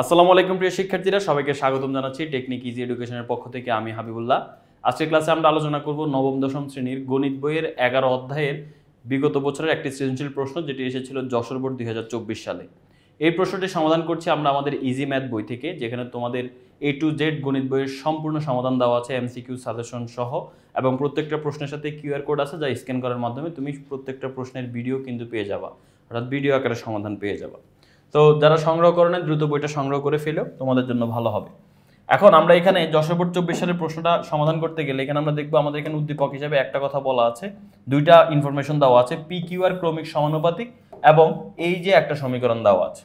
আসসালামু আলাইকুম প্রিয় শিক্ষার্থীরা, সবাইকে স্বাগতম জানাচ্ছি টেকনিক ইজি এডুকেশনের পক্ষ থেকে। আমি হাবিবুল্লাহ। আজকের ক্লাসে আমরা আলোচনা করব নবম দশম শ্রেণীর গণিত বইয়ের 11 অধ্যায়ের বিগত বছরের একটি সৃজনশীল প্রশ্ন, যেটি এসেছিল যশোর বোর্ড 2024 সালে। এই প্রশ্নটি সমাধান করছি আমরা আমাদের ইজি ম্যাথ বই থেকে, যেখানে তোমাদের A to Z গণিত বইয়ের সম্পূর্ণ সমাধান দেওয়া আছে, এমসিকিউ সাজেশন সহ, এবং প্রত্যেকটা প্রশ্নের সাথে কিউআর কোড আছে, যা স্ক্যান করার মাধ্যমে তুমি প্রত্যেকটা প্রশ্নের ভিডিও কিন্তু পেয়ে যাবা, অর্থাৎ ভিডিও আকারে সমাধান পেয়ে যাবা। তো যারা সংগ্রহ করে নেন দ্রুত বইটা সংগ্রহ করে ফেলেও তোমাদের জন্য ভালো হবে। এখন আমরা এখানে যশোর বোর্ড 24 সালের প্রশ্নটা সমাধান করতে গেলে এখানে আমরা দেখবো আমাদের এখানে উদ্দীপক হিসেবে একটা কথা বলা আছে, দুইটা ইনফরমেশন দেওয়া আছে, পি কিউ আর ক্রমিক সমানুপাতিক, এবং এই যে একটা সমীকরণ দেওয়া আছে।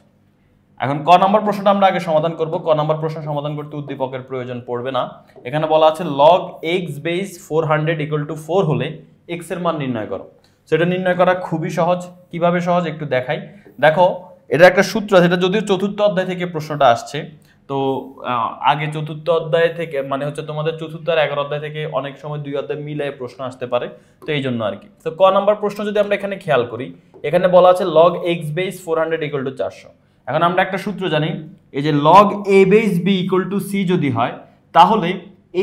এখন ক নম্বর প্রশ্নটা আমরা আগে সমাধান করব। ক নম্বর প্রশ্ন সমাধান করতে উদ্দীপকের প্রয়োজন পড়বে না। এখানে বলা আছে log x base 400 equal two 4 হলে এক্স এর মান নির্ণয় করো। সেটা নির্ণয় করা খুবই সহজ। কিভাবে সহজ একটু দেখাই। দেখো, এটা একটা সূত্র আছে, এটা যদিও চতুর্থ অধ্যায় থেকে প্রশ্নটা আসছে। তো আগে চতুর্থ অধ্যায় থেকে মানে হচ্ছে তোমাদের চতুর্থ আর 11 অধ্যায় থেকে অনেক সময় দুই অধ্যায় মিলায় প্রশ্ন আসতে পারে, তো এই জন্য আর কি। তো ক নম্বর প্রশ্ন যদি আমরা এখানে খেয়াল করি, এখানে বলা আছে log x base 400 equal to 400। এখন আমরা একটা সূত্র জানি, এই যে log a base b equal to c যদি হয়, তাহলে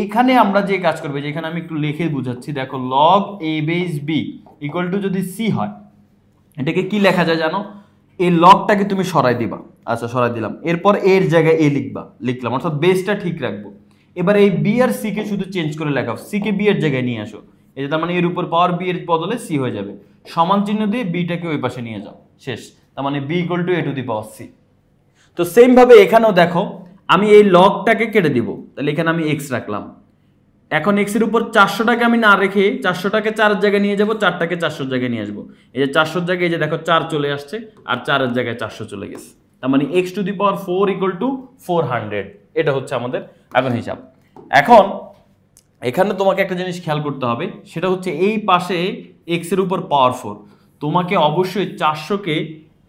এইখানে আমরা যে কাজ করবে, যেখানে আমি একটু লিখে বুঝাচ্ছি, দেখো log a base b equal to যদি সি হয়, এটাকে কি লেখা যায় জানো? এই লগটাকে তুমি সরাই দিবা। আচ্ছা, সরাই দিলাম। এরপর এর জায়গায় এ লিখলাম, অর্থাৎ বেসটা ঠিক রাখবো। এবার এই বি আর সি কে শুধু চেঞ্জ করে লেখাও, সি কে বি এর জায়গায় নিয়ে আসো। এই যে তার মানে এর উপর পাওয়ার বি এর বদলে সি হয়ে যাবে, সমান চিহ্ন দিয়ে বিটাকে ওই পাশে নিয়ে যাও, শেষ। তার মানে b equal to a to the power c. তো সেম ভাবে এখানেও দেখো, আমি এই লগটাকে কেটে দিব, তাহলে এখানে আমি এক্স রাখলাম। এখন এক্স এর উপর 400টাকে আমি না রেখে 400টাকে 4 জায়গায় নিয়ে যাব, 4টাকে 400 জায়গায় নিয়ে আসবো। এই যে 400 জায়গায় এই যে দেখো 4 চলে আসছে, আর 4 জায়গায় 400 চলে গেছে। তার মানে x two the power 4 equal to 400। এটা হচ্ছে আমাদের এখন হিসাব। এখন এখানে তোমাকে একটা জিনিস খেয়াল করতে হবে, সেটা হচ্ছে এই পাশে এক্স এর উপর পাওয়ার 4, তোমাকে অবশ্যই 400কে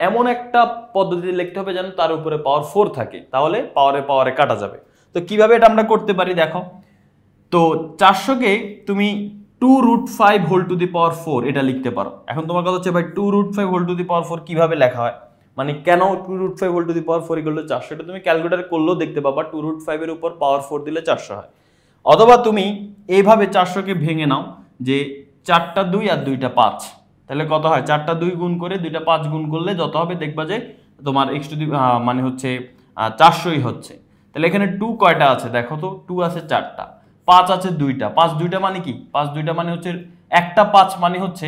এমন একটা পদ্ধতি লিখতে হবে যেন তার উপরে পাওয়ার 4 থাকে, তাহলে পাওয়ারে কাটা যাবে। তো কিভাবে এটা আমরা করতে পারি দেখো, তো 400কে তুমি 2√5 হোল টু দি পাওয়ার 4 এটা লিখতে পারো। এখন তোমার কথা হচ্ছে ভাই 2√5 হোল টু দি পাওয়ার 4 কিভাবে লেখা হয়, মানে কেন 2√5 whole to the power 4 equal to 400? এটা তুমি ক্যালকুলেটর করলেও দেখতে পাবা 2√5 এর উপর পাওয়ার 4 দিলে 400 হয়। অথবা তুমি এইভাবে 400কে ভেঙে নাও, যে 4টা 2 আর 2টা 5, তাহলে কত হয়? 4টা 2 গুণ করে 2টা 5 গুণ করলে যত হবে দেখবা যে তোমার এক্স টু দি মানে হচ্ছে 400ই হচ্ছে। তাহলে এখানে 2 কয়টা আছে দেখো তো, 2 আছে 4টা, 5 আছে 2টা। 5 2টা মানে কি? 5 2টা মানে হচ্ছে একটা 5 মানে হচ্ছে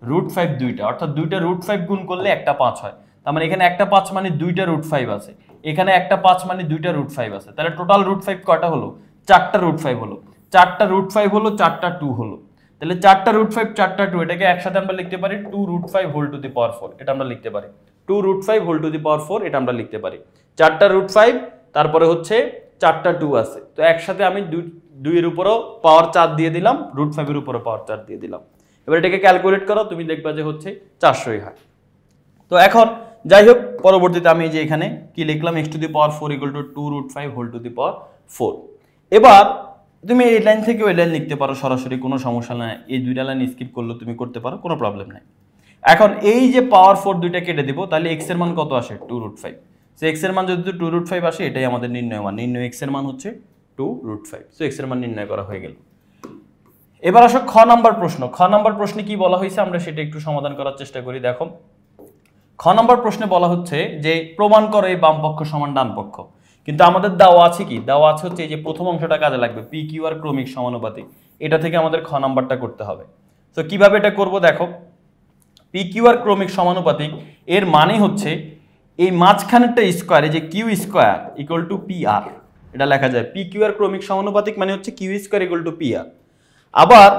√5 2টা, অর্থাৎ 2টা √5 গুণ করলে একটা 5 হয়। তার মানে এখানে একটা 5 মানে 2টা √5 আছে, এখানে একটা 5 মানে 2টা √5 আছে। তাহলে টোটাল √5 কয়টা হলো? 4টা √5 হলো। 4টা √5 হলো, 4টা 2 হলো। তাহলে 4টা √5 4টা 2, এটাকে একসাথে আমরা লিখতে পারি 2√5 হোল টু দি পাওয়ার 4, এটা আমরা লিখতে পারি 2√5 হোল টু দি পাওয়ার 4, এটা আমরা লিখতে পারি। 4টা √5 তারপরে হচ্ছে 4টা 2 আছে, তো একসাথে আমি 2 এর উপরও পাওয়ার 4 দিয়ে দিলাম, √5 এর উপরও পাওয়ার 4 দিয়ে দিলাম। এবার এটাকে ক্যালকুলেট করো, তুমি দেখবা যে হচ্ছে 400ই হয়। তো এখন যাই হোক, পরবর্তীতে আমি যে এখানে কি লিখলাম, x to the power 4 equal to 2√5 whole to the power 4। এবার তুমি এই লাইন থেকে ওই লাইন লিখতে পারো সরাসরি, কোনো সমস্যা নাই। এই দুইটা লাইন স্কিপ করলে তুমি করতে পারো, কোনো প্রবলেম নাই। এখন এই যে পাওয়ার 4 দুইটা কেটে দিব, তাহলে x এর মান কত আসে? 2√5। সো x এর মান যদি 2√5 আসে, এটাই আমাদের নির্ণয় মান। নির্ণয় x এর মান হচ্ছে 2√5। সো x এর মান নির্ণয় করা হয়ে গেল। এবার আসো খ নাম্বার প্রশ্ন। খ নাম্বার প্রশ্নে কি বলা হয়েছে আমরা সেটা একটু সমাধান করার চেষ্টা করি। দেখো, খ নম্বর প্রশ্নে বলা হচ্ছে যে প্রমাণ করো এই বাম পক্ষ সমান ডান পক্ষ। কিন্তু আমাদের দেওয়া আছে কি? দেওয়া আছে হচ্ছে এই যে প্রথম অংশটা কাজে লাগবে, পি কিউ আর ক্রমিক সমানুপাতিক। এটা থেকে আমাদের খ নাম্বারটা করতে হবে। তো কিভাবে এটা করব দেখো, পি কিউ আর ক্রমিক সমানুপাতিক এর মানে হচ্ছে এই মাঝখানেরটা স্কোয়ার, এই যে q square equal to p r, এটা লেখা যায়। পি কিউ আর ক্রমিক সমানুপাতিক মানে হচ্ছে q square equal to p r. আবার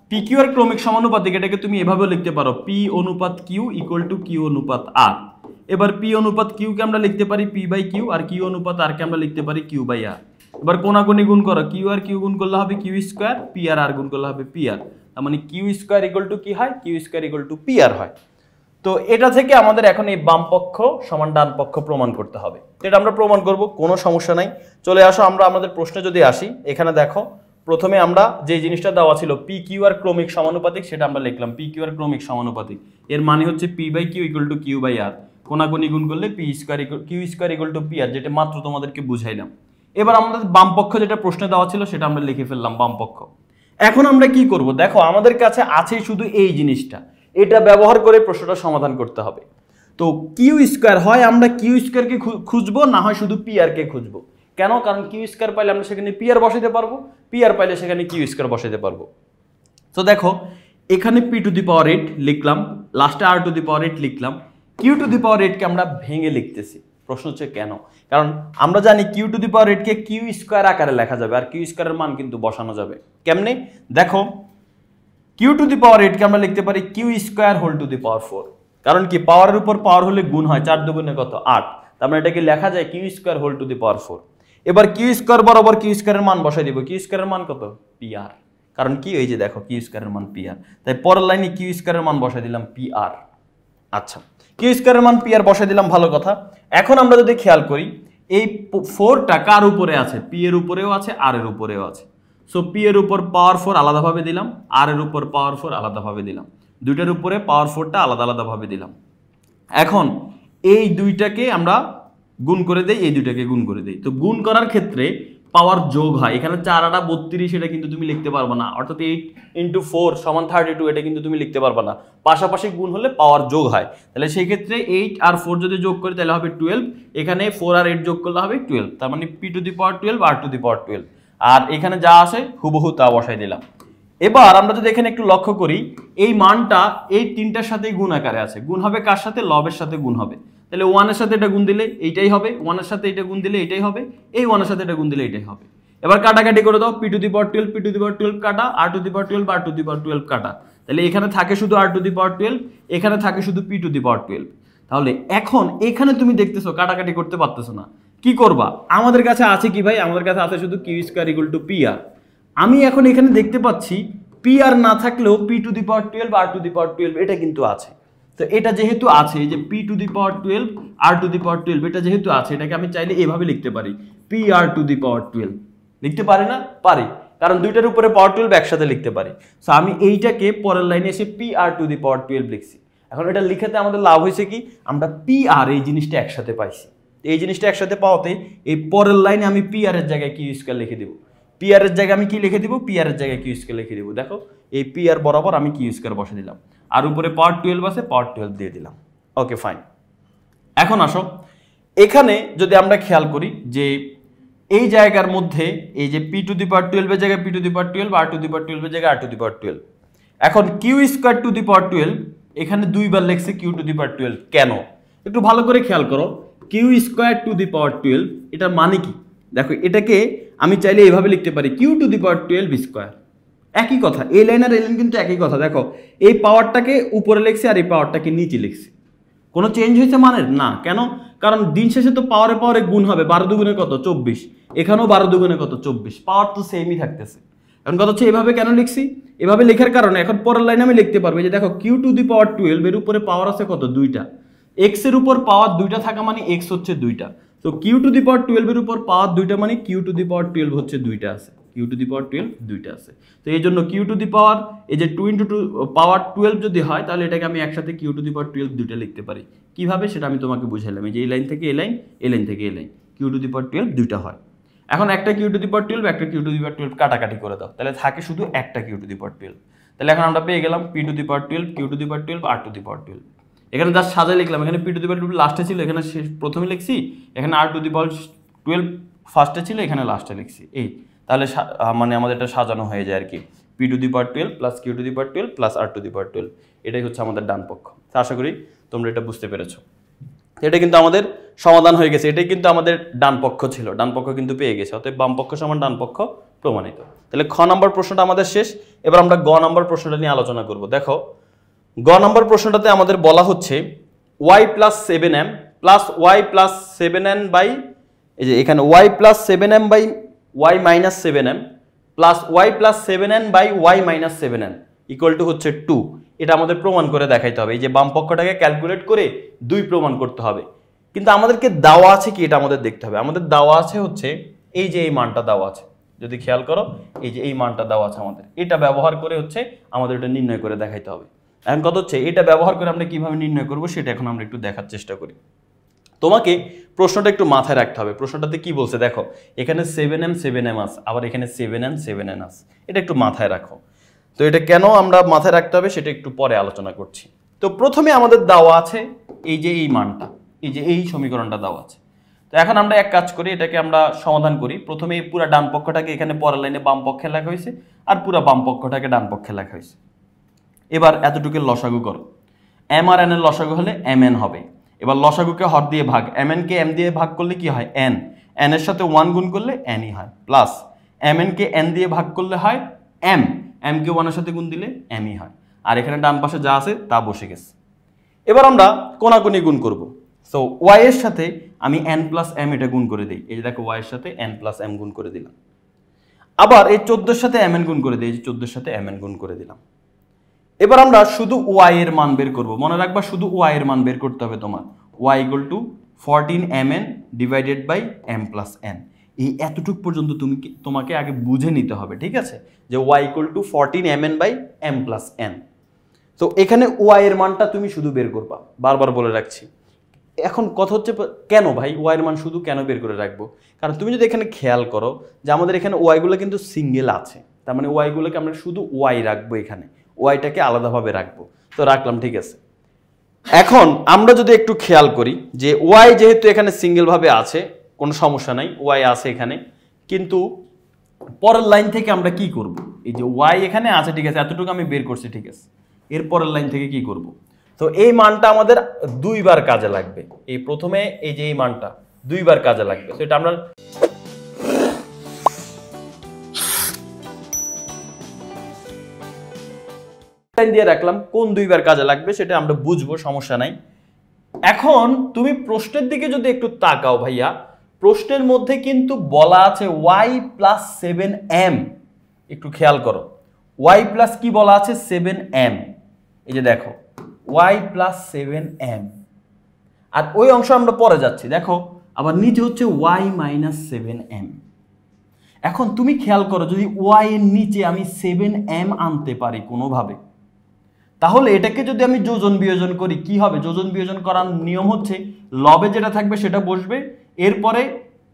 পি কিউ আর ক্রমিক সমানুপাতিক এটাকে তুমি এভাবেও লিখতে পারো, পি অনুপাত কিউ ইকুয়াল টু কিউ অনুপাত আর। এবার পি অনুপাত কিউ কে আমরা লিখতে পারি পি বাই কিউ, আর কিউ অনুপাত আর কে আমরা লিখতে পারি কিউ বাই আর। এবার কোনাকুনি গুণ করো, কিউ আর কিউ গুণ করলে হবে কিউ স্কোয়ার, পি আর আর গুণ করলে হবে পি আর। তার মানে কিউ স্কোয়ার ইকুয়াল টু কি হয়? Q square equal to p r হয়। তো এটা থেকে আমাদের এখন এই বাম পক্ষ সমান ডান পক্ষ প্রমাণ করতে হবে। এটা আমরা প্রমাণ করব, কোনো সমস্যা নাই। চলে আসো আমরা আমাদের প্রশ্নে যদি আসি, এখানে দেখো প্রথমে আমরা যে জিনিসটা দেওয়া ছিল পি কিউ আর ক্রমিক সমানুপাতিক, সেটা আমরা লিখলাম পি কিউ আর ক্রমিক সমানুপাতিক। এর মানে হচ্ছে p by q equal to q by r. কোনাকুনি গুণ করলে p square q square equal to p r, যেটা মাত্র তোমাদেরকে বুঝাইলাম। এবার আমাদের বাম পক্ষ যেটা প্রশ্নে দেওয়া ছিল সেটা আমরা লিখে ফেললাম বাম পক্ষ। এখন আমরা কি করব, দেখো আমাদের কাছে আছে শুধু এই জিনিসটা, এটা ব্যবহার করে প্রশ্নটা সমাধান করতে হবে। তো কিউ স্কোয়ার হয় আমরা কিউ স্কোয়ারকে খুঁজবো, না হয় শুধু পি আর কে খুঁজবো। কেন? কারণ কিউ স্কোয়ার পাইলে আমরা সেখানে পি আর বসাতে পারবো, পি আর পাইলে সেখানে কিউ স্কোয়ার বসাতে পারবো। তো দেখো এখানে পি টু দি পাওয়ার 8 লিখলাম, লাস্টে আর টু দি পাওয়ার 8 লিখলাম, কিউ টু দি পাওয়ার 8 কে আমরা ভেঙে লিখতেছি। প্রশ্ন হচ্ছে কেন? কারণ আমরা জানি কিউ টু দি পাওয়ার 8 কে কিউ স্কোয়ার আকারে লেখা যাবে, আর কিউ স্কোয়ারের মান কিন্তু বসানো যাবে। কেমনে? দেখো কিউ টু দি পাওয়ার 8 কে আমরা লিখতে পারি q square whole to the power 4। কারণ কি, পাওয়ারের উপর পাওয়ার হলে গুণ হয়, 4 দুগুণে কত 8, তার মানে এটাকে লেখা যায় q square whole to the power 4। এবার কিউ স্কোয়ার বরাবর কিউ স্কোয়ারের মান বসাই দিব, কিউ স্কোয়ারের মান কত পি আর। কারণ কি, এই যে দেখো কিউ স্কোয়ারের মান পি আর, তাই পরের লাইনে কিউ স্কোয়ারের মান বসাই দিলাম পি আর। আচ্ছা, কিউ স্কোয়ারের মান পি আর বসাই দিলাম, ভালো কথা। এখন আমরা যদি খেয়াল করি এই 4টা কার উপরে আছে, পি এর উপরেও আছে আর এর উপরেও আছে। সো পি এর উপর পাওয়ার 4 আলাদাভাবে দিলাম, আর এর উপর পাওয়ার 4 আলাদাভাবে দিলাম, দুইটার উপরে পাওয়ার 4টা আলাদা আলাদাভাবে দিলাম। এখন এই দুইটাকে আমরা গুণ করে দেই, এই দুইটাকে গুণ করে দেই। তো গুণ করার ক্ষেত্রে পাওয়ার যোগ হয়, এখানে 4 8 32 এটা কিন্তু তুমি লিখতে পারবে না, অর্থাৎ 8 × 4 = 32 এটা কিন্তু তুমি লিখতে পারবে না। পাশাপাশি গুণ হলে পাওয়ার যোগ হয়, তাহলে সেই ক্ষেত্রে 8 আর 4 যদি যোগ করি তাহলে হবে 12, এখানে 4 আর 8 যোগ করলে হবে 12, তার মানে p to the power 12 R to the power 12, আর এখানে যা আছে হুবহু তা বসাই দিলাম। এবার আমরা যদি এখানে একটু লক্ষ্য করি, এই মানটা এই তিনটার সাথেই গুণ আকারে আছে, গুণ হবে কার সাথে? লবের সাথে গুণ হবে। তাহলে 1 এর সাথে এটা গুণ দিলে এইটাই হবে, 1 এর সাথে এটা গুণ দিলে এইটাই হবে, এই 1 এর সাথে এটা গুণ দিলে এইটাই হবে। এবার কাটাকাটি করে দাও, p to the power 12 p to the power 12 কাটা, আর to the power 12 R to the power 12 কাটা, তাহলে এখানে থাকে শুধু আর টু দি পাওয়ার 12, এখানে থাকে শুধু পি টু দি পাওয়ার 12। তাহলে এখন এখানে তুমি দেখতেছো কাটাকাটি করতে পারতেছো না, কি করবা? আমাদের কাছে আছে কি ভাই? আমাদের কাছে আছে শুধু q square equal to p r. আমি এখন এখানে দেখতে পাচ্ছি পি আর না থাকলেও p to the power 12 R to the power 12 এটা কিন্তু আছে। তো এটা যেহেতু আছে, এই যে p to the power 12 R to the power 12 এটা যেহেতু আছে, এটাকে আমি চাইলে এভাবে লিখতে পারি, P R to the power 12 লিখতে পারি না? পারি, কারণ দুইটার উপরে পাওয়ার 12 একসাথে লিখতে পারি। সো আমি এইটাকে পরের লাইনে এসে P R to the power 12 লিখছি। এখন এটা লিখাতে আমাদের লাভ হয়েছে কি, আমরা পি আর এই জিনিসটা একসাথে পাইছি। এই জিনিসটা একসাথে পাওয়াতে এই পরের লাইনে আমি পি আর এর জায়গায় কিউ স্কয়ার লিখে দিব, পি আর এর জায়গায় আমি কি লিখে দিব? পি আর এর জায়গায় কিউ স্কয়ার লিখে দিব। দেখো এই পি আর বরাবর আমি কিউ স্কয়ার বসে দিলাম, আর উপরে পাওয়ার 12 আছে, পাওয়ার 12 দিয়ে দিলাম। Okay fine. এখন আসো এখানে যদি আমরা খেয়াল করি যে এই জায়গার মধ্যে এই যে পি টু দি পাওয়ার 12 এর জায়গায় P to the power 12, R to the power 12 এর জায়গায় আর টু দি পাওয়ার 12। এখন Q square to the power 12 এখানে দুইবার লিখছে কিউ টু দি পাওয়ার 12, কেন? একটু ভালো করে খেয়াল করো, Q square to the power 12 এটার মানে কি? দেখো এটাকে আমি চাইলে এইভাবে লিখতে পারি, q to the power 12 square. একই কথা, এই লাইন আর এই লাইন কিন্তু একই কথা। দেখো এই পাওয়ারটাকে উপরে লিখছি আর এই পাওয়ারটাকে নিচে লিখছি, কোনো চেঞ্জ হয়েছে মানের না। কেন? কারণ দিন শেষে তো পাওয়ারে পাওয়ারে গুণ হবে, 12 দুগুণে কত 24, এখানেও 12 দুগুণে কত 24, পাওয়ার তো সেমই থাকতেছে। এখন কথা হচ্ছে এভাবে কেন লিখছি? এভাবে লেখার কারণে এখন পরের লাইনে আমি লিখতে পারবো যে দেখো কিউ টু দি পাওয়ার 12 এর উপরে পাওয়ার আছে কত? 2টা। এক্স এর উপর পাওয়ার 2টা থাকা মানে এক্স হচ্ছে 2টা। তো কিউ টু দি পাওয়ার 12 এর উপর পাওয়ার 2টা মানে কিউ টু দি পাওয়ার 12 হচ্ছে 2টা আছে, কিউ টু দি পাওয়ার 12 2টা আছে। তো এই জন্য কিউ টু দি পাওয়ার এই যে 2 × 2 পাওয়ার 12 যদি হয় তাহলে এটাকে আমি একসাথে কিউ টু দি পাওয়ার 12 দুইটা লিখতে পারি। কিভাবে সেটা আমি তোমাকে বুঝাইলাম, এই যে এই লাইন থেকে এই লাইন, এই লাইন থেকে এই line, Q to the power 12 দুইটা হয়। এখন একটা কিউ টু দি পাওয়ার 12 একটা কিউ টু দি পাওয়ার 12 কাটাকাটি করে দাও, তাহলে থাকে শুধু একটা কিউ টু দি পাওয়ার 12। তাহলে এখন আমরা পেয়ে গেলাম P to the power 12, Q to the power 12 R to the power 12। এখানে জাস্ট সাজায় লিখলাম, এখানে পি টু দি পাওয়ার 12 লাস্টে ছিল, এখানে প্রথমে লিখছি, এখানে আর টু দি পাওয়ার 12 ফার্স্টে ছিল, এখানে লাস্টে লিখছি। এই তাহলে মানে আমাদের এটা সাজানো হয়ে যায় আর কি, P to the power 12 plus Q to the power 12 plus R to the power 12, এটাই হচ্ছে আমাদের ডান পক্ষ। আশা করি তোমরা এটা বুঝতে পেরেছো। এটা কিন্তু আমাদের সমাধান হয়ে গেছে, এটাই কিন্তু আমাদের ডান পক্ষ ছিল, ডান পক্ষ কিন্তু পেয়ে গেছে, অতএব বাম পক্ষ সমান ডান পক্ষ প্রমাণিত। তাহলে খ নম্বর প্রশ্নটা আমাদের শেষ। এবার আমরা গ নম্বর প্রশ্নটা নিয়ে আলোচনা করব। দেখো গ নম্বর প্রশ্নটাতে আমাদের বলা হচ্ছে y plus 7m plus y plus 7n by, এই যে এখানে y plus 7m by y minus 7m plus y plus 7n by y minus 7n equal to হচ্ছে 2। এটা আমাদের প্রমাণ করে দেখাইতে হবে, এই যে বাম পক্ষটাকে ক্যালকুলেট করে 2 প্রমাণ করতে হবে। কিন্তু আমাদেরকে দেওয়া আছে কি, এটা আমাদের দেখতে হবে। আমাদের দেওয়া আছে হচ্ছে এই যে এই মানটা দেওয়া আছে, যদি খেয়াল করো এই যে এই মানটা দেওয়া আছে আমাদের, এটা ব্যবহার করে হচ্ছে আমাদের এটা নির্ণয় করে দেখাইতে হবে। এখন কথা হচ্ছে এটা ব্যবহার করে আমরা কিভাবে নির্ণয় করব সেটা এখন আমরা একটু দেখার চেষ্টা করি। তোমাকে প্রশ্নটা একটু মাথায় রাখতে হবে। প্রশ্নটাতে কি বলছে দেখো, এখানে 7m 7m আছে, আবার এখানে 7n 7n আছে, এটা একটু মাথায় রাখো। তো এটা কেন আমরা মাথায় রাখতে হবে সেটা একটু পরে আলোচনা করছি। তো প্রথমে আমাদের দেওয়া আছে এই যে এই মানটা, এই যে এই সমীকরণটা দেওয়া আছে। তো এখন আমরা এক কাজ করি, এটাকে আমরা সমাধান করি। প্রথমে এই পুরো ডান পক্ষটাকে এখানে পরের লাইনে বাম পক্ষে লেখা হয়েছে, আর পুরো বাম পক্ষটাকে ডান পক্ষে লেখা হয়েছে। এবার এতটুকুর লসাগু করো, এম আর এন এর লসাগু হলে এম এন হবে। এবার লসাগুকে হর দিয়ে ভাগ, এম এন কে এম দিয়ে ভাগ করলে কি হয় এন, এন এর সাথে 1 গুণ করলে এনই হয়, প্লাস এম এন কে এন দিয়ে ভাগ করলে হয় এম, এম কে 1 এর সাথে গুণ দিলে এমই হয়। আর এখানে ডান পাশে যা আছে তা বসে গেছে। এবার আমরা কোনাকুনি গুণ করব। সো ওয়াই এর সাথে আমি এন প্লাস এম এটা গুণ করে দিই, এই যে দেখো ওয়াই এর সাথে এন প্লাস এম গুণ করে দিলাম। আবার এই 14 এর সাথে এম এন গুণ করে দিই, এই যে 14 এর সাথে এম এন গুণ করে দিলাম। এবার আমরা শুধু ওয়াই এর মান বের করব। মনে রাখবা শুধু ওয়াই এর মান বের করতে হবে তোমার। Y equal to 14mn divided by m plus n. এই এতটুকু পর্যন্ত তোমাকে আগে বুঝে নিতে হবে, ঠিক আছে, যে y equal to 14mn by m plus n. তো এখানে ওয়াই এর মানটা তুমি শুধু বের করবা, বারবার বলে রাখছি। এখন কথা হচ্ছে কেন ভাই ওয়াই এর মান শুধু কেন বের করে রাখবো? কারণ তুমি যদি এখানে খেয়াল করো যে আমাদের এখানে ওয়াইগুলো কিন্তু সিঙ্গেল আছে, তার মানে ওয়াইগুলোকে আমরা শুধু ওয়াই রাখবো, এখানে ওয়াইটাকে আলাদাভাবে রাখবো। তো রাখলাম, ঠিক আছে। এখন আমরা যদি একটু খেয়াল করি যে ওয়াই যেহেতু এখানে সিঙ্গেল ভাবে আছে, কোনো সমস্যা নাই, ওয়াই আছে এখানে, কিন্তু পরের লাইন থেকে আমরা কি করব? এই যে ওয়াই এখানে আছে, ঠিক আছে, এতটুকু আমি বের করছি, ঠিক আছে, এর পরের লাইন থেকে কি করব? তো এই মানটা আমাদের দুইবার কাজে লাগবে। এই প্রথমে এই যে এই মানটা দুইবার কাজে লাগবে। তো এটা আমরা লাইন দিয়ে রাখলাম, কোন দুইবার কাজে লাগবে সেটা আমরা বুঝবো, সমস্যা নাই। এখন তুমি প্রশ্নের দিকে যদি একটু তাকাও ভাইয়া, প্রশ্নের মধ্যে কিন্তু বলা আছে y প্লাস 7m। একটু খেয়াল করো, y প্লাস কি বলা আছে 7m, এই যে দেখো y প্লাস 7m। আর ওই অংশ আমরা পরে যাচ্ছি, দেখো আবার নিচে হচ্ছে y মাইনাস 7m। এখন তুমি খেয়াল করো, যদি y এর নিচে আমি 7m আনতে পারি কোনোভাবে, তাহলে এটাকে যদি আমি যোজন বিয়োজন করি কি হবে? যোজন বিয়োজন করার নিয়ম হচ্ছে লবে যেটা থাকবে সেটা বসবে, এরপরে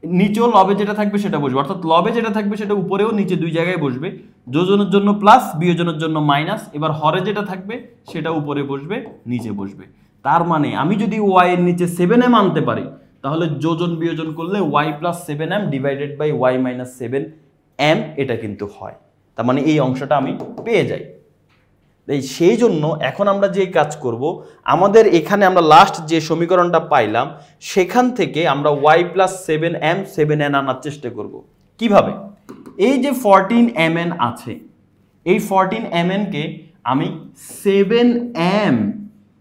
নিচেও লবে যেটা থাকবে সেটা বসবে, অর্থাৎ লবে যেটা থাকবে সেটা উপরেও নিচে দুই জায়গায় বসবে। যোজনের জন্য প্লাস, বিয়োজনের জন্য মাইনাস। এবার হরে যেটা থাকবে সেটা উপরে বসবে, নিচে বসবে। তার মানে আমি যদি ওয়াই এর নিচে 7m আনতে পারি, তাহলে যোজন বিয়োজন করলে y plus 7m divided by y minus 7m এটা কিন্তু হয়। তার মানে এই অংশটা আমি পেয়ে যাই। সেই জন্য এখন আমরা যে কাজ করব, আমাদের এখানে আমরা লাস্ট যে সমীকরণটা পাইলাম সেখান থেকে আমরা y প্লাস 7m 7n আনার চেষ্টা করব। কিভাবে? এই যে 14mn আছে, এই 14mn কে আমি 7m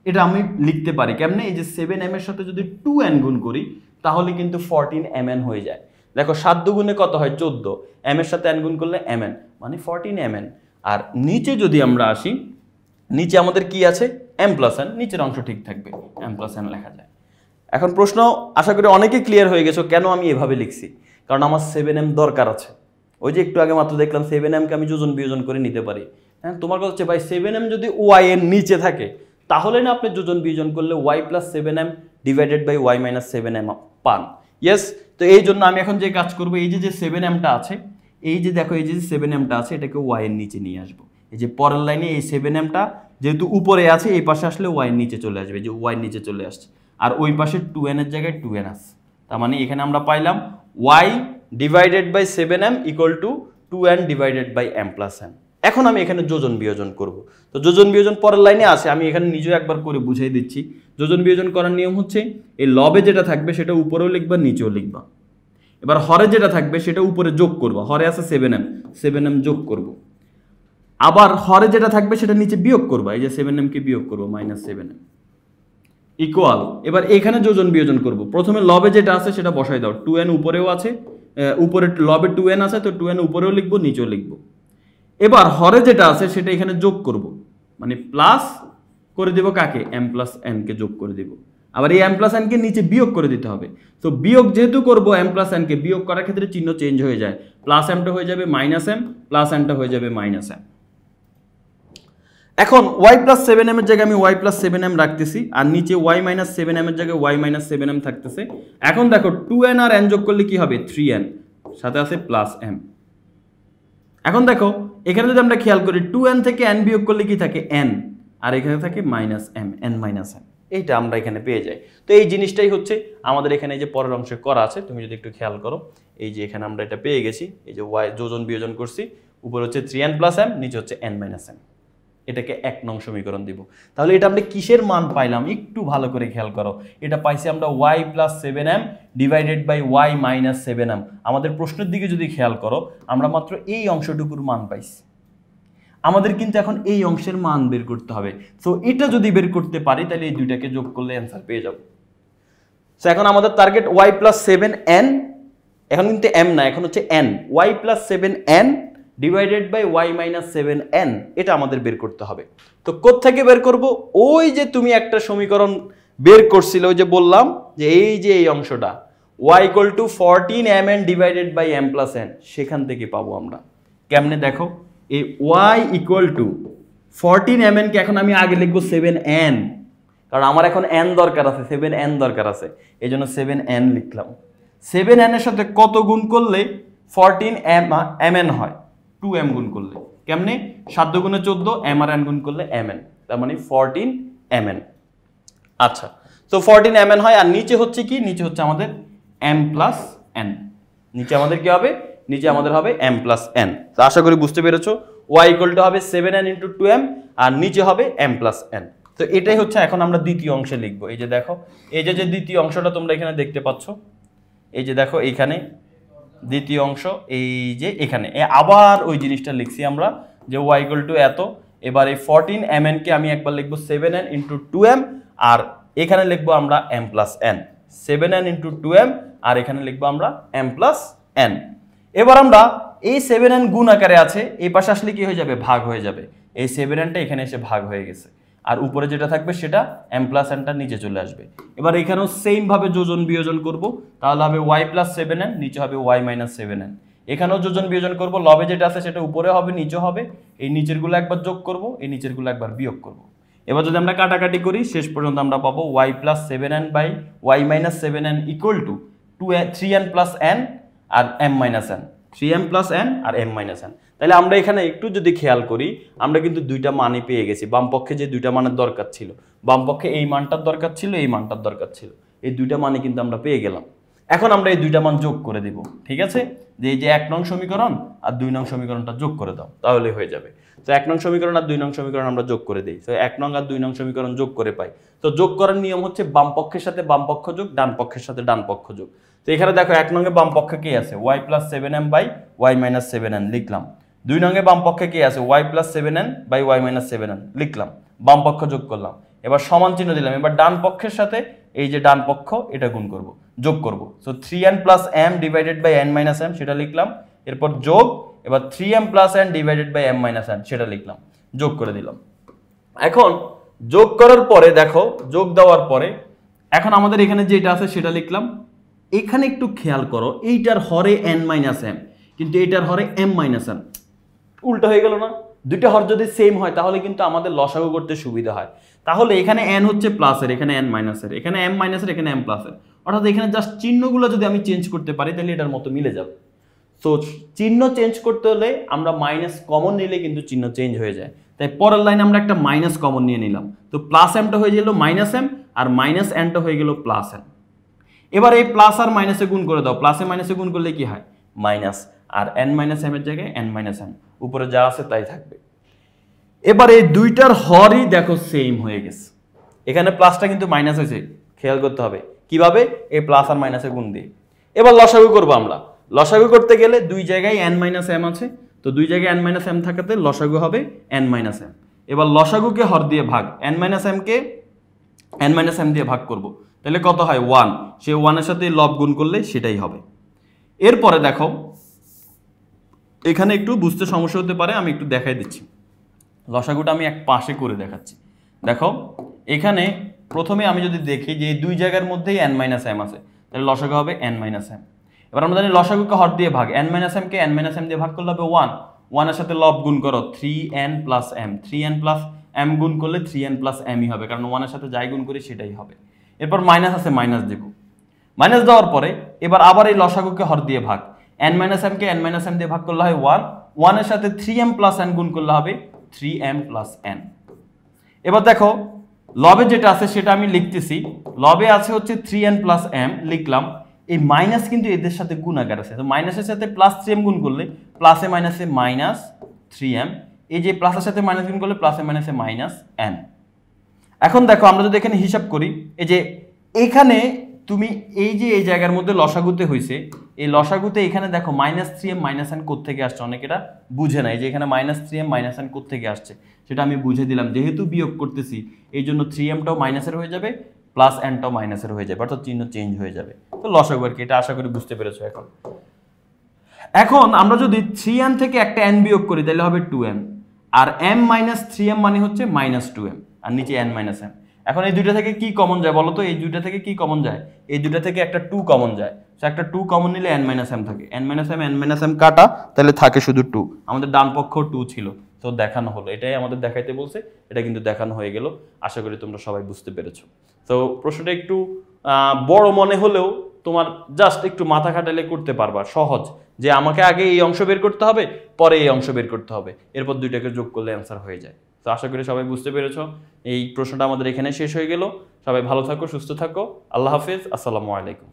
এটা আমি লিখতে পারি কেমনে? এই যে 7m এর সাথে যদি 2n গুণ করি তাহলে কিন্তু 14mn হয়ে যায়। দেখো 7 দুগুণে কত হয় 14, m এর সাথে n গুণ করলে mn মানে 14mn। আর নিচে যদি আমরা আসি, নিচে আমাদের কি আছে m প্লাস n, নিচের অংশ ঠিক থাকবে, m প্লাস n লেখা যায়। এখন প্রশ্ন আশা করি অনেকে ক্লিয়ার হয়ে গেছে কেন আমি এভাবে লিখছি, কারণ আমার 7m দরকার আছে। ওই যে একটু আগে মাত্র দেখলাম 7m কে আমি যোজন বিয়োজন করে নিতে পারি। হ্যাঁ, তোমার কথা হচ্ছে ভাই 7m যদি y এর নিচে থাকে তাহলে না আপনি যোজন বিয়োজন করলে y plus 7m divided by y minus 7m পান। ইয়েস, তো এই জন্য আমি এখন যে কাজ করবো, এই যে 7mটা আছে, এই যে দেখো এই যে 7mটা আছে এটাকে y এর নিচে নিয়ে আসবো। এই যে পরের লাইনে এই 7mটা যেহেতু উপরে আছে, এই পাশে আসলে y এর নিচে চলে আসবে, যে y এর নিচে চলে আসছে। আর ওই পাশে 2n এর জায়গায় 2n আছে, তার মানে এখানে আমরা পাইলাম y divided by 7m equal to 2n divided by m plus n। এখন আমি এখানে যোজন বিয়োজন করব। তো যোজন বিয়োজন পরের লাইনে আছে, আমি এখানে নিজেও একবার করে বুঝিয়ে দিচ্ছি। যোজন বিয়োজন করার নিয়ম হচ্ছে এই লবে যেটা থাকবে সেটা উপরেও লিখবা, নিচেও লিখবা। এবার হরে যেটা থাকবে সেটা উপরে যোগ করবা, হরে আছে 7m, 7m যোগ করব। আবার হরে যেটা থাকবে সেটা নিচে বিয়োগ করবা, এই যে 7m কে বিয়োগ করবো, মাইনাস 7m ইকুয়াল। এবার এখানে যোজন বিয়োজন করব। প্রথমে লবে যেটা আছে সেটা বসাই দাও, 2n উপরেও আছে, উপরে লবে 2n আছে, তো 2n উপরেও লিখবো, নিচেও লিখবো। এবার হরে যেটা আছে সেটা এখানে যোগ করব, মানে প্লাস করে দেব কাকে, m প্লাস n কে যোগ করে দেব। আবার এই m প্লাস n কে নিচে বিয়োগ করে দিতে হবে। তো বিয়োগ যেহেতু করব, m প্লাস n কে বিয়োগ করার ক্ষেত্রে চিহ্ন চেঞ্জ হয়ে যায়, প্লাস m টা হয়ে যাবে মাইনাস m, প্লাস n টা হয়ে যাবে মাইনাস m। এখন y প্লাস 7m এর জায়গায় আমি y প্লাস 7m রাখতেছি আর নিচে y মাইনাস 7m এর জায়গায় y মাইনাস 7m থাকতেছে। এখন দেখো 2n আর n যোগ করলে কি হবে 3n, সাথে আছে প্লাস m। এখন দেখো এখানে যদি আমরা খেয়াল করি 2n থেকে n বিয়োগ করলে কি থাকে n, আর এখানে থাকে minus m, n minus m। এইটা আমরা এখানে পেয়ে যাই। তো এই জিনিসটাই হচ্ছে আমাদের এখানে এই যে পরের অংশে করা আছে, তুমি যদি একটু খেয়াল করো এই যে এখানে আমরা এটা পেয়ে গেছি, এই যে y যোজন বিয়োজন করছি, উপরে হচ্ছে 3n প্লাস m, নিচে হচ্ছে n মাইনাস m। এটাকে 1 নং সমীকরণ দিব। তাহলে এটা আমরা কিসের মান পাইলাম একটু ভালো করে খেয়াল করো। এটা পাইছি আমরা y plus 7m divided by y minus 7m। আমাদের প্রশ্নের দিকে যদি খেয়াল করো আমরা মাত্র এই অংশটুকুর মান পাইছি, আমাদের কিন্তু এখন এই অংশের মান বের করতে হবে। সো এটা যদি বের করতে পারি তাহলে এই দুইটাকে যোগ করলে অ্যান্সার পেয়ে যাব। সো এখন আমাদের টার্গেট y প্লাস 7n, এখন কিন্তু m না, এখন হচ্ছে n, y plus 7n divided by y minus 7n, এটা আমাদের বের করতে হবে। তো কোত্থেকে বের করব? ওই যে তুমি একটা সমীকরণ বের করছিলে, ওই যে বললাম যে এই যে এই অংশটা y equal to 14mn divided by m plus n, সেখান থেকে পাবো আমরা। কেমনে দেখো, এই y ইকুয়াল টু 14mn কে এখন আমি আগে লিখবো 7n, কারণ আমার এখন n দরকার আছে, 7n দরকার আছে, এই জন্য 7n লিখলাম। 7n এর সাথে কত গুণ করলে 14mn হয়? 2m গুণ করলে। কেমনে? 7 গুণে 14, m আর n গুণ করলে mn, তার মানে 14mn। আচ্ছা, তো 14mn হয়। আর নিচে হচ্ছে কি? নিচে হচ্ছে আমাদের m প্লাস n। নিচে আমাদের কি হবে? নিচে আমাদের হবে m প্লাস n। তো আশা করি বুঝতে পেরেছো, y ইকুয়াল টু হবে 7n ইন্টু 2m, আর নিচে হবে m প্লাস n। তো এটাই হচ্ছে এখন আমরা দ্বিতীয় অংশে লিখবো। এই যে দেখো, এই যে দ্বিতীয় অংশটা তোমরা এখানে দেখতে পাচ্ছ, এই যে দেখো এইখানে দ্বিতীয় অংশ, এই যে এখানে আবার ওই জিনিসটা লিখছি আমরা যে y ইকুয়াল টু এত। এবার এই 14mn কে আমি একবার লিখবো 7n ইন্টু 2m, আর এখানে লিখবো আমরা m plus n। 7n into 2m, আর এখানে লিখবো আমরা m প্লাস n। এবার আমরা এই 7n গুণ আকারে আছে, এই পাশে আসলে কি হয়ে যাবে? ভাগ হয়ে যাবে। এই 7nটা এখানে এসে ভাগ হয়ে গেছে, আর উপরে যেটা থাকবে সেটা m প্লাস nটা নিচে চলে আসবে। এবার এখানেও সেম ভাবে যোজন বিয়োজন করব, তাহলে হবে y প্লাস 7n, নিচে হবে y মাইনাস 7n। এখানেও যোজন বিয়োজন করব, লবে যেটা আছে সেটা উপরে হবে, নিচে হবে। এই নিচেরগুলো একবার যোগ করব, এই নিচেরগুলো একবার বিয়োগ করব। এবার যদি আমরা কাটাকাটি করি, শেষ পর্যন্ত আমরা পাবো y plus 7n by y minus 7n equal to 3n plus n আর m minus n, 3m plus n আর m মাইনাস n। তাহলে আমরা এখানে একটু যদি খেয়াল করি, আমরা কিন্তু দুইটা মানই পেয়ে গেছি। বাম পক্ষে যে দুইটা মানের দরকার ছিল, বাম পক্ষে এই মানটার দরকার ছিল, এই মানটার দরকার ছিল, এই দুইটা মানে কিন্তু আমরা পেয়ে গেলাম। এখন আমরা এই দুইটা মান যোগ করে দিব, ঠিক আছে? যে এই যে 1 নং সমীকরণ আর 2 নং সমীকরণটা যোগ করে দাও, তাহলে হয়ে যাবে। তো 1 নং সমীকরণ আর 2 নং সমীকরণ আমরা যোগ করে দিই। তো 1 নং আর 2 নং সমীকরণ যোগ করে পাই। তো যোগ করার নিয়ম হচ্ছে বাম পক্ষের সাথে বাম পক্ষ যোগ, ডান পক্ষের সাথে ডান পক্ষ যোগ। তো এখানে দেখো 1 নং এ বাম পক্ষে কি আছে? y plus 7m by y minus 7n লিখলাম। 2 নং এ বাম পক্ষে কি আছে? y plus 7n by y minus 7n লিখলাম, বাম পক্ষ যোগ করলাম। এবার সমান চিহ্ন দিলাম, এবার ডান পক্ষের সাথে এই যে ডান পক্ষ এটা গুণ করব, যোগ করব। So 3n plus m divided by n minus m সেটা লিখলাম, এরপর যোগ, এবার 3m plus n divided by m minus n সেটা লিখলাম, যোগ করে দিলাম। এখন যোগ করার পরে দেখো, যোগ দেওয়ার পরে এখন আমাদের এখানে যেটা আছে সেটা লিখলাম। এখানে একটু খেয়াল করো, এইটার হরে n মাইনাস m, কিন্তু এইটার হরে m মাইনাস n, উল্টা হয়ে গেল না? দুইটা হর যদি সেম হয় তাহলে কিন্তু আমাদের লসাগু করতে সুবিধা হয়। তাহলে এখানে n হচ্ছে প্লাসের, এখানে n মাইনাসের, এখানে m মাইনাসের, এখানে m প্লাসের, অর্থাৎ এখানে জাস্ট চিহ্নগুলো যদি আমি চেঞ্জ করতে পারি তাহলে এটার মতো মিলে যাবে। সো চিহ্ন চেঞ্জ করতে হলে আমরা মাইনাস কমন নিলে কিন্তু চিহ্ন চেঞ্জ হয়ে যায়। তাই পরের লাইনে আমরা একটা মাইনাস কমন নিয়ে নিলাম, তো প্লাস এমটা হয়ে গেল মাইনাস এম, আর মাইনাস এনটা হয়ে গেল প্লাস এন। এবার এই প্লাস আর মাইনাসে গুণ করে দাও, প্লাসে মাইনাসে গুণ করলে কি হয়? মাইনাস, আর এন মাইনাস এম এর জায়গায় এন মাইনাস এম, উপরে যা আছে তাই থাকবে। এবার এই দুইটার হরই দেখো সেম হয়ে গেছে, এখানে প্লাসটা কিন্তু মাইনাস হয়েছে, খেয়াল করতে হবে কিভাবে, এই প্লাস আর মাইনাসে গুণ দিয়ে। এবার লসাগু করবো আমরা, লসাগু করতে গেলে দুই জায়গায় এন মাইনাস এম আছে, তো দুই জায়গায় এন মাইনাস এম থাকাতে লসাগু হবে এন মাইনাস এম। এবার লসাগুকে হর দিয়ে ভাগ, এন মাইনাস এমকে এন মাইনাস এম দিয়ে ভাগ করব, তাহলে কত হয়? 1, সে 1 এর সাথে লব গুণ করলে সেটাই হবে। এরপরে দেখো এখানে একটু বুঝতে সমস্যা হতে পারে, আমি একটু দেখাই দিচ্ছি। লসাগুটা আমি এক পাশে করে দেখাচ্ছি। দেখো এখানে প্রথমে আমি যদি দেখি যে এই দুই জায়গার মধ্যেই এন মাইনাস এম আছে, তাহলে লসাগু হবে এন মাইনাস এম। এবার আমরা জানি লসাগুকে হর দিয়ে ভাগ, এন মাইনাস এমকে এন মাইনাস এম দিয়ে ভাগ করলে হবে 1, 1 এর সাথে লব গুণ করো 3n plus M, 3n plus m গুণ করলে 3n প্লাস mই হবে, কারণ 1 এর সাথে যাই গুণ করি সেটাই হবে। এরপর মাইনাস আছে, মাইনাস দেব। মাইনাস দেওয়ার পরে এবার আবার এই লসাগুকে হর দিয়ে ভাগ, n মাইনাস m কে n মাইনাস m দিয়ে ভাগ করলে হয় 1, 1 এর সাথে 3m প্লাস n গুণ করলে হবে 3m প্লাস n। এবার দেখো লবে যেটা আছে সেটা আমি লিখতেছি, লবে আছে হচ্ছে 3n প্লাস m লিখলাম, এই মাইনাস কিন্তু এদের সাথে গুণ আকার আছে, তো মাইনাসের সাথে প্লাস 3m গুণ করলে প্লাসে মাইনাসে মাইনাস 3m, এই যে প্লাসের সাথে মাইনাস গুণ করলে প্লাসে মাইনাসে মাইনাস n। এখন দেখো আমরা যদি এখানে হিসাব করি, এই যে এখানে তুমি এই যে এই জায়গার মধ্যে লসাগুতে হয়েছে, এই লসাগুতে এখানে দেখো মাইনাস 3m মাইনাস n কোত্থেকে আসছে, অনেকে এটা বুঝে না, এই যে এখানে মাইনাস 3m মাইনাস n কোত্থেকে আসছে সেটা আমি বুঝে দিলাম। যেহেতু বিয়োগ করতেছি এই জন্য 3mটাও মাইনাসের হয়ে যাবে, প্লাস nটাও মাইনাসের হয়ে যাবে, অর্থাৎ চিহ্ন চেঞ্জ হয়ে যাবে। তো লসাগু আর কি, এটা আশা করি বুঝতে পেরেছো। এখন আমরা যদি 3n থেকে একটা n বিয়োগ করি তাহলে হবে 2n, আর m মাইনাস 3m মানে হচ্ছে মাইনাস 2m, আর নিচে n মাইনাস m। এখন এই দুইটা থেকে কি কমন যায় বলো তো, এই দুইটা থেকে কি কমন যায়, এই দুইটা থেকে একটা 2 কমন যায়, সো একটা 2 কমন নিলে n মাইনাস m থাকে, n মাইনাস m কাটা, তাহলে থাকে শুধু 2। আমাদের ডান পক্ষ 2 ছিল, তো দেখানো হলো, এটাই আমাদের দেখাইতে বলছে, এটা কিন্তু দেখানো হয়ে গেল। আশা করি তোমরা সবাই বুঝতে পেরেছো। তো প্রশ্নটা একটু বড় মনে হলেও তোমার জাস্ট একটু মাথা খাটালে করতে পারবা, সহজ, যে আমাকে আগে এই অংশ বের করতে হবে, পরে এই অংশ বের করতে হবে, এরপর দুইটাকে যোগ করলে অ্যান্সার হয়ে যায়। তো আশা করি সবাই বুঝতে পেরেছো। এই প্রশ্নটা আমাদের এখানে শেষ হয়ে গেল। সবাই ভালো থাকো, সুস্থ থাকো, আল্লাহ হাফেজ, আসসালামু আলাইকুম।